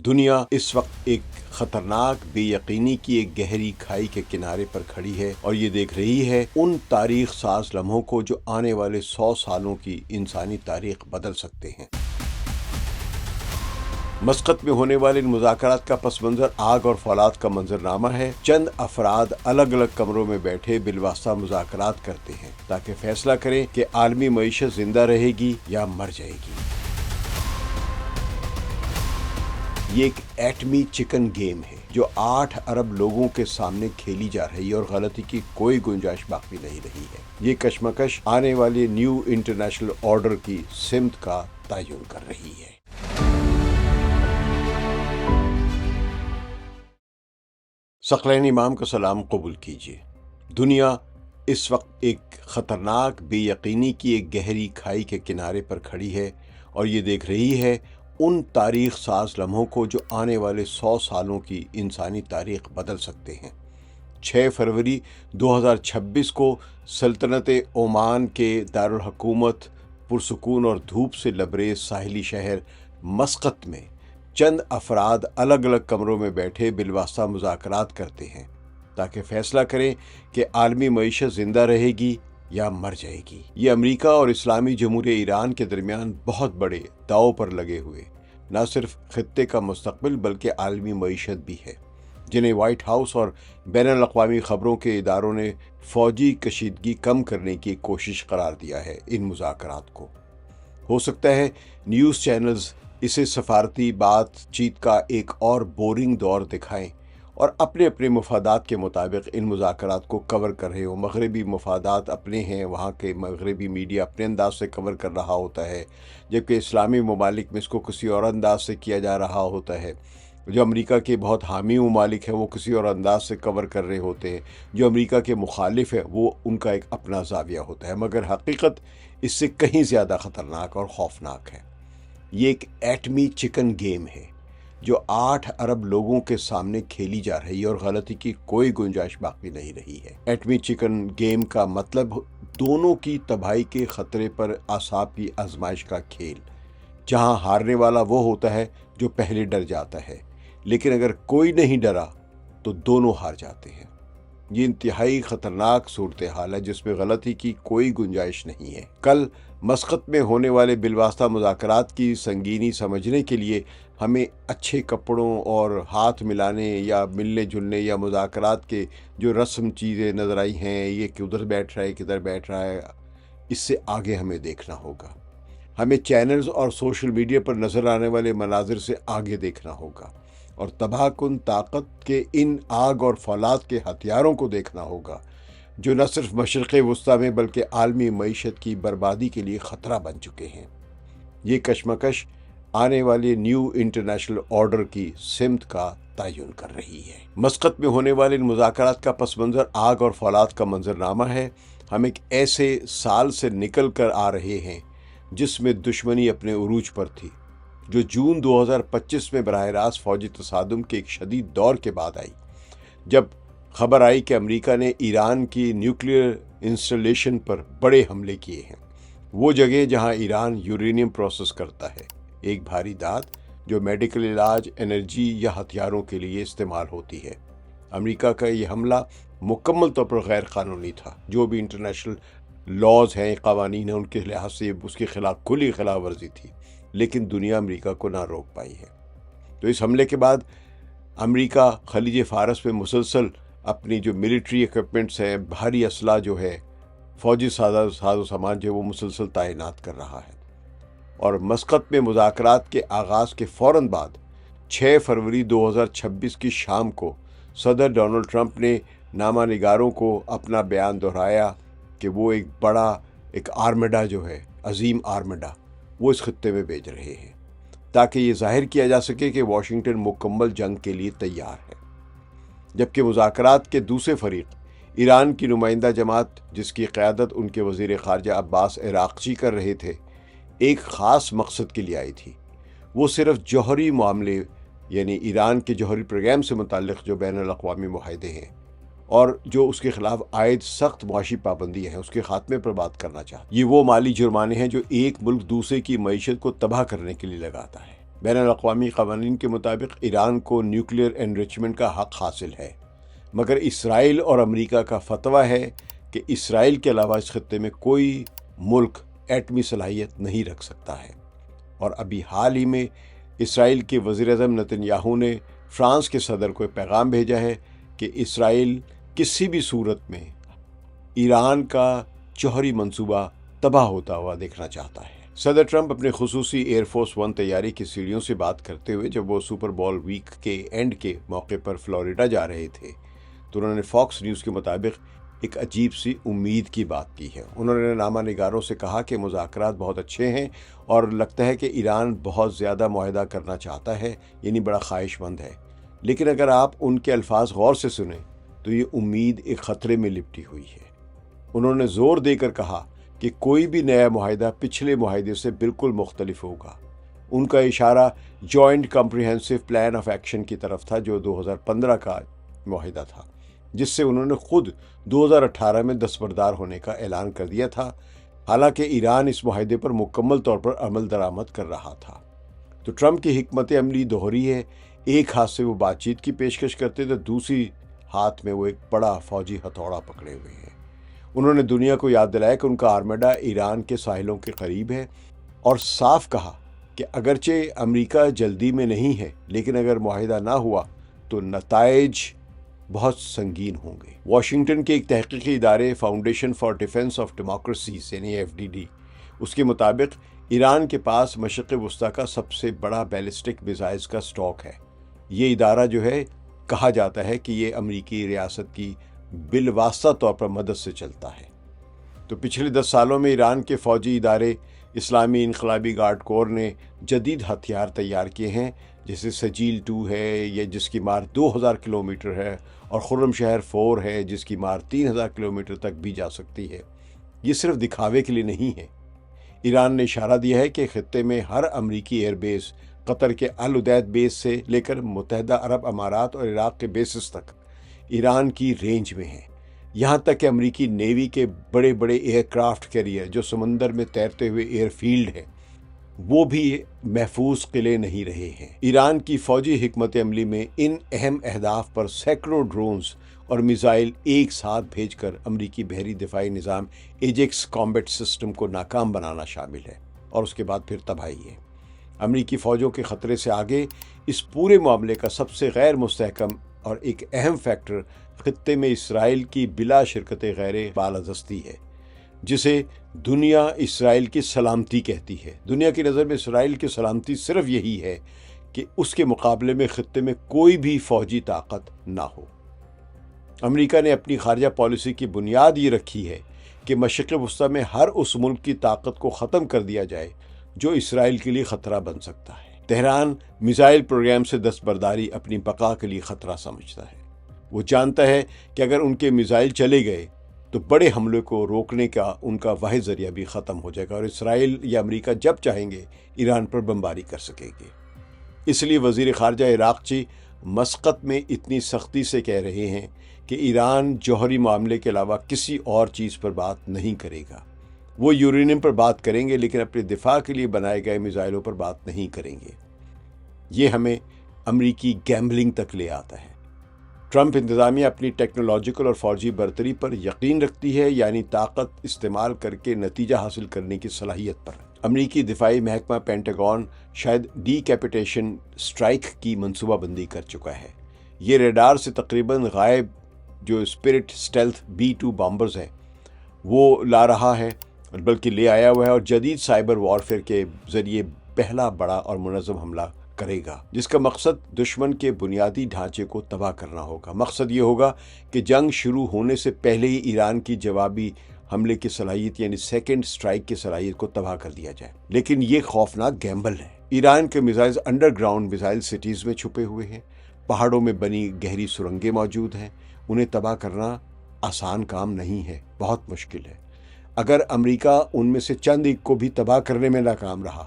دنیا اس وقت ایک خطرناک بے یقینی کی ایک گہری کھائی کے کنارے پر کھڑی ہے اور یہ دیکھ رہی ہے ان تاریخ ساز لمحوں کو جو آنے والے 100 سالوں کی انسانی تاریخ بدل سکتے ہیں۔ مسقط میں ہونے والے ان مذاکرات کا پس منظر آگ اور فولاد کا منظرنامہ ہے۔ چند افراد الگ الگ کمروں میں بیٹھے بالواسطہ مذاکرات کرتے ہیں تاکہ فیصلہ کریں کہ عالمی معیشت زندہ رہے گی یا مر جائے گی۔ یہ ایک ایٹمی چکن گیم ہے جو 8 ارب لوگوں کے سامنے کھیلی جا رہی ہے اور غلطی کی کوئی گنجائش باقی نہیں رہی ہے۔ یہ کشمکش آنے والے نیو انٹرنیشنل آرڈر کی سمت کا تعین کر رہی ہے۔ ثقلین امام کا سلام قبول کیجیے۔ دنیا اس وقت ایک خطرناک بے یقینی کی ایک گہری کھائی کے کنارے پر کھڑی ہے اور یہ دیکھ رہی ہے ان تاریخ ساز لمحوں کو جو آنے والے 100 سالوں کی انسانی تاریخ بدل سکتے ہیں۔ 6 فروری 2026 کو سلطنت عمان کے دارالحکومت پرسکون اور دھوپ سے لبریز ساحلی شہر مسقط میں چند افراد الگ الگ کمروں میں بیٹھے بالواسطہ مذاکرات کرتے ہیں تاکہ فیصلہ کریں کہ عالمی معیشت زندہ رہے گی یا مر جائے گی۔ یہ امریکہ اور اسلامی جمہوریہ ایران کے درمیان بہت بڑے داؤ پر لگے ہوئے نہ صرف خطے کا مستقبل بلکہ عالمی معیشت بھی ہے، جنہیں وائٹ ہاؤس اور بین الاقوامی خبروں کے اداروں نے فوجی کشیدگی کم کرنے کی کوشش قرار دیا ہے۔ ان مذاکرات کو ہو سکتا ہے نیوز چینلز اسے سفارتی بات چیت کا ایک اور بورنگ دور دکھائیں اور اپنے اپنے مفادات کے مطابق ان مذاکرات کو کور کر رہے ہوں۔ مغربی مفادات اپنے ہیں، وہاں کے مغربی میڈیا اپنے انداز سے کور کر رہا ہوتا ہے، جبکہ اسلامی ممالک میں اس کو کسی اور انداز سے کیا جا رہا ہوتا ہے۔ جو امریکہ کے بہت حامی ممالک ہیں وہ کسی اور انداز سے کور کر رہے ہوتے ہیں، جو امریکہ کے مخالف ہیں وہ ان کا ایک اپنا زاویہ ہوتا ہے، مگر حقیقت اس سے کہیں زیادہ خطرناک اور خوفناک ہے۔ یہ ایک ایٹمی چکن گیم ہے جو 8 ارب لوگوں کے سامنے کھیلی جا رہی ہے اور غلطی کی کوئی گنجائش باقی نہیں رہی ہے۔ ایٹمی چکن گیم کا مطلب دونوں کی تباہی کے خطرے پر اعصاب کی آزمائش کا کھیل، جہاں ہارنے والا وہ ہوتا ہے جو پہلے ڈر جاتا ہے، لیکن اگر کوئی نہیں ڈرا تو دونوں ہار جاتے ہیں۔ یہ انتہائی خطرناک صورتحال ہے جس میں غلطی کی کوئی گنجائش نہیں ہے۔ کل مسقط میں ہونے والے بالواسطہ مذاکرات کی سنگینی سمجھنے کے لیے ہمیں اچھے کپڑوں اور ہاتھ ملانے یا ملنے جلنے یا مذاکرات کے جو رسم چیزیں نظر آئی ہیں، یہ کدھر بیٹھ رہا ہے کدھر بیٹھ رہا ہے، اس سے آگے ہمیں دیکھنا ہوگا۔ ہمیں چینلز اور سوشل میڈیا پر نظر آنے والے مناظر سے آگے دیکھنا ہوگا اور تباہ کن طاقت کے ان آگ اور فولاد کے ہتھیاروں کو دیکھنا ہوگا جو نہ صرف مشرق وسطیٰ میں بلکہ عالمی معیشت کی بربادی کے لیے خطرہ بن چکے ہیں۔ یہ کشمکش آنے والے نیو انٹرنیشنل آرڈر کی سمت کا تعین کر رہی ہے۔ مسقط میں ہونے والے ان مذاکرات کا پس منظر آگ اور فولاد کا منظرنامہ ہے۔ ہم ایک ایسے سال سے نکل کر آ رہے ہیں جس میں دشمنی اپنے عروج پر تھی، جو جون 2025 میں براہ راست فوجی تصادم کے ایک شدید دور کے بعد آئی، جب خبر آئی کہ امریکہ نے ایران کی نیوکلیئر انسٹالیشن پر بڑے حملے کیے ہیں، وہ جگہ جہاں ایران یورینیم پروسیس کرتا ہے، ایک بھاری دھات جو میڈیکل علاج، انرجی یا ہتھیاروں کے لیے استعمال ہوتی ہے۔ امریکہ کا یہ حملہ مکمل طور پر غیر قانونی تھا۔ جو بھی انٹرنیشنل لاز ہیں، قوانین ہیں، ان کے لحاظ سے اس کے خلاف کھلی خلاف ورزی تھی، لیکن دنیا امریکہ کو نہ روک پائی ہے۔ تو اس حملے کے بعد امریکہ خلیج فارس میں مسلسل اپنی جو ملٹری ایکوپمنٹس ہیں، بھاری اسلحہ جو ہے، فوجی ساز و سامان جو ہے وہ مسلسل تعینات کر رہا ہے۔ اور مسقط میں مذاکرات کے آغاز کے فوراً بعد 6 فروری 2026 کی شام کو صدر ڈونلڈ ٹرمپ نے نامہ نگاروں کو اپنا بیان دہرایا کہ وہ ایک بڑا آرمیڈا جو ہے، عظیم آرمیڈا، وہ اس خطے میں بھیج رہے ہیں تاکہ یہ ظاہر کیا جا سکے کہ واشنگٹن مکمل جنگ کے لیے تیار ہے۔ جبکہ مذاکرات کے دوسرے فریق ایران کی نمائندہ جماعت، جس کی قیادت ان کے وزیر خارجہ عباس عراقچی کر رہے تھے، ایک خاص مقصد کے لیے آئی تھی۔ وہ صرف جوہری معاملے یعنی ایران کے جوہری پروگرام سے متعلق جو بین الاقوامی معاہدے ہیں اور جو اس کے خلاف عائد سخت معاشی پابندیاں ہیں، اس کے خاتمے پر بات کرنا چاہتے ہیں۔ یہ وہ مالی جرمانے ہیں جو ایک ملک دوسرے کی معیشت کو تباہ کرنے کے لیے لگاتا ہے۔ بین الاقوامی قوانین کے مطابق ایران کو نیوکلیئر انریچمنٹ کا حق حاصل ہے، مگر اسرائیل اور امریکہ کا فتویٰ ہے کہ اسرائیل کے علاوہ اس خطے میں کوئی ملک ایٹمی صلاحیت نہیں رکھ سکتا ہے۔ اور ابھی حال ہی میں اسرائیل کے وزیر اعظم نتن یاہو نے فرانس کے صدر کو ایک پیغام بھیجا ہے کہ اسرائیل کسی بھی صورت میں ایران کا جوہری منصوبہ تباہ ہوتا ہوا دیکھنا چاہتا ہے۔ صدر ٹرمپ اپنے خصوصی ایئر فورس ون طیارے کی سیڑھیوں سے بات کرتے ہوئے جب وہ سپر بول ویک کے اینڈ کے موقع پر فلوریڈا جا رہے تھے تو انہوں نے فاکس نیوز کے مطابق ایک عجیب سی امید کی بات کی ہے۔ انہوں نے نامہ نگاروں سے کہا کہ مذاکرات بہت اچھے ہیں اور لگتا ہے کہ ایران بہت زیادہ معاہدہ کرنا چاہتا ہے، یعنی بڑا خواہش مند ہے، لیکن اگر آپ ان کے الفاظ غور سے سنیں تو یہ امید ایک خطرے میں لپٹی ہوئی ہے۔ انہوں نے زور دے کر کہا کہ کوئی بھی نیا معاہدہ پچھلے معاہدے سے بالکل مختلف ہوگا۔ ان کا اشارہ joint comprehensive plan of action کی طرف تھا جو 2015 کا معاہدہ تھا، جس سے انہوں نے خود 2018 میں دستبردار ہونے کا اعلان کر دیا تھا، حالانکہ ایران اس معاہدے پر مکمل طور پر عمل درآمد کر رہا تھا۔ تو ٹرمپ کی حکمت عملی دوہری ہے، ایک ہاتھ سے وہ بات چیت کی پیشکش کرتے تو دوسری ہاتھ میں وہ ایک بڑا فوجی ہتھوڑا پکڑے ہوئے ہیں۔ انہوں نے دنیا کو یاد دلایا کہ ان کا آرمیڈا ایران کے ساحلوں کے قریب ہے اور صاف کہا کہ اگرچہ امریکہ جلدی میں نہیں ہے، لیکن اگر معاہدہ نہ ہوا تو نتائج بہت سنگین ہوں گے۔ واشنگٹن کے ایک تحقیقی ادارے foundation for defence of democracies یعنی FDD اس کے مطابق ایران کے پاس مشرق وسطیٰ کا سب سے بڑا بیلسٹک میزائلز کا سٹاک ہے۔ یہ ادارہ جو ہے کہا جاتا ہے کہ یہ امریکی ریاست کی بالواسطہ طور پر مدد سے چلتا ہے۔ تو پچھلے 10 سالوں میں ایران کے فوجی ادارے اسلامی انقلابی گارڈ کور نے جدید ہتھیار تیار کیے ہیں، جیسے سجیل 2 ہے یا جس کی مار 2000 کلومیٹر ہے، اور خرم شہر 4 ہے جس کی مار 3000 کلومیٹر تک بھی جا سکتی ہے۔ یہ صرف دکھاوے کے لیے نہیں ہے۔ ایران نے اشارہ دیا ہے کہ خطے میں ہر امریکی ایئر بیس قطر کے العدید بیس سے لے کر متحدہ عرب امارات اور عراق کے بیسز تک ایران کی رینج میں ہیں، یہاں تک کہ امریکی نیوی کے بڑے بڑے ایئر کرافٹ کیریئر جو سمندر میں تیرتے ہوئے ایئر فیلڈ ہے وہ بھی محفوظ قلعے نہیں رہے ہیں۔ ایران کی فوجی حکمت عملی میں ان اہم اہداف پر سینکڑوں ڈرونز اور میزائل ایک ساتھ بھیج کر امریکی بحری دفاعی نظام ایجیکس کامبیٹ سسٹم کو ناکام بنانا شامل ہے، اور اس کے بعد پھر تباہی ہے۔ امریکی فوجوں کے خطرے سے آگے اس پورے معاملے کا سب سے غیر مستحکم اور ایک اہم فیکٹر خطے میں اسرائیل کی بلا شرکت غیر بالادستی ہے، جسے دنیا اسرائیل کی سلامتی کہتی ہے۔ دنیا کی نظر میں اسرائیل کی سلامتی صرف یہی ہے کہ اس کے مقابلے میں خطے میں کوئی بھی فوجی طاقت نہ ہو۔ امریکہ نے اپنی خارجہ پالیسی کی بنیاد یہ رکھی ہے کہ مشرق وسطیٰ میں ہر اس ملک کی طاقت کو ختم کر دیا جائے جو اسرائیل کے لیے خطرہ بن سکتا ہے۔ تہران میزائل پروگرام سے دستبرداری اپنی بقا کے لیے خطرہ سمجھتا ہے۔ وہ جانتا ہے کہ اگر ان کے میزائل چلے گئے تو بڑے حملے کو روکنے کا ان کا واحد ذریعہ بھی ختم ہو جائے گا، اور اسرائیل یا امریکہ جب چاہیں گے ایران پر بمباری کر سکیں گے۔ اس لیے وزیر خارجہ عراقچی مسقط میں اتنی سختی سے کہہ رہے ہیں کہ ایران جوہری معاملے کے علاوہ کسی اور چیز پر بات نہیں کرے گا۔ وہ یورینیم پر بات کریں گے لیکن اپنے دفاع کے لیے بنائے گئے میزائلوں پر بات نہیں کریں گے۔ یہ ہمیں امریکی گیمبلنگ تک لے آتا ہے۔ ٹرمپ انتظامیہ اپنی ٹیکنالوجیکل اور فوجی برتری پر یقین رکھتی ہے، یعنی طاقت استعمال کر کے نتیجہ حاصل کرنے کی صلاحیت پر۔ امریکی دفاعی محکمہ پینٹاگون شاید ڈی کیپیٹیشن اسٹرائک کی منصوبہ بندی کر چکا ہے۔ یہ ریڈار سے تقریباً غائب جو اسپرٹ اسٹیلتھ B-2 بامبرز ہیں وہ لا رہا ہے، بلکہ لے آیا ہوا ہے، اور جدید سائبر وارفیئر کے ذریعے پہلا بڑا اور منظم حملہ کرے گا، جس کا مقصد دشمن کے بنیادی ڈھانچے کو تباہ کرنا ہوگا۔ مقصد یہ ہوگا کہ جنگ شروع ہونے سے پہلے ہی ایران کی جوابی حملے کی صلاحیت یعنی سیکنڈ سٹرائک کی صلاحیت کو تباہ کر دیا جائے۔ لیکن یہ خوفناک گیمبل ہے۔ ایران کے missile under ground missile cities میں چھپے ہوئے ہیں، پہاڑوں میں بنی گہری سرنگیں موجود ہیں، انہیں تباہ کرنا آسان کام نہیں ہے، بہت مشکل ہے۔ اگر امریکہ ان میں سے چند ایک کو بھی تباہ کرنے میں ناکام رہا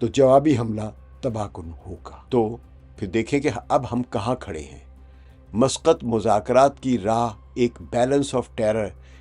تو جوابی حملہ تباہ کن ہوگا۔ تو پھر دیکھیں کہ اب ہم کہاں کھڑے ہیں۔ مسقط مذاکرات کی راہ ایک بیلنس آف ٹیرر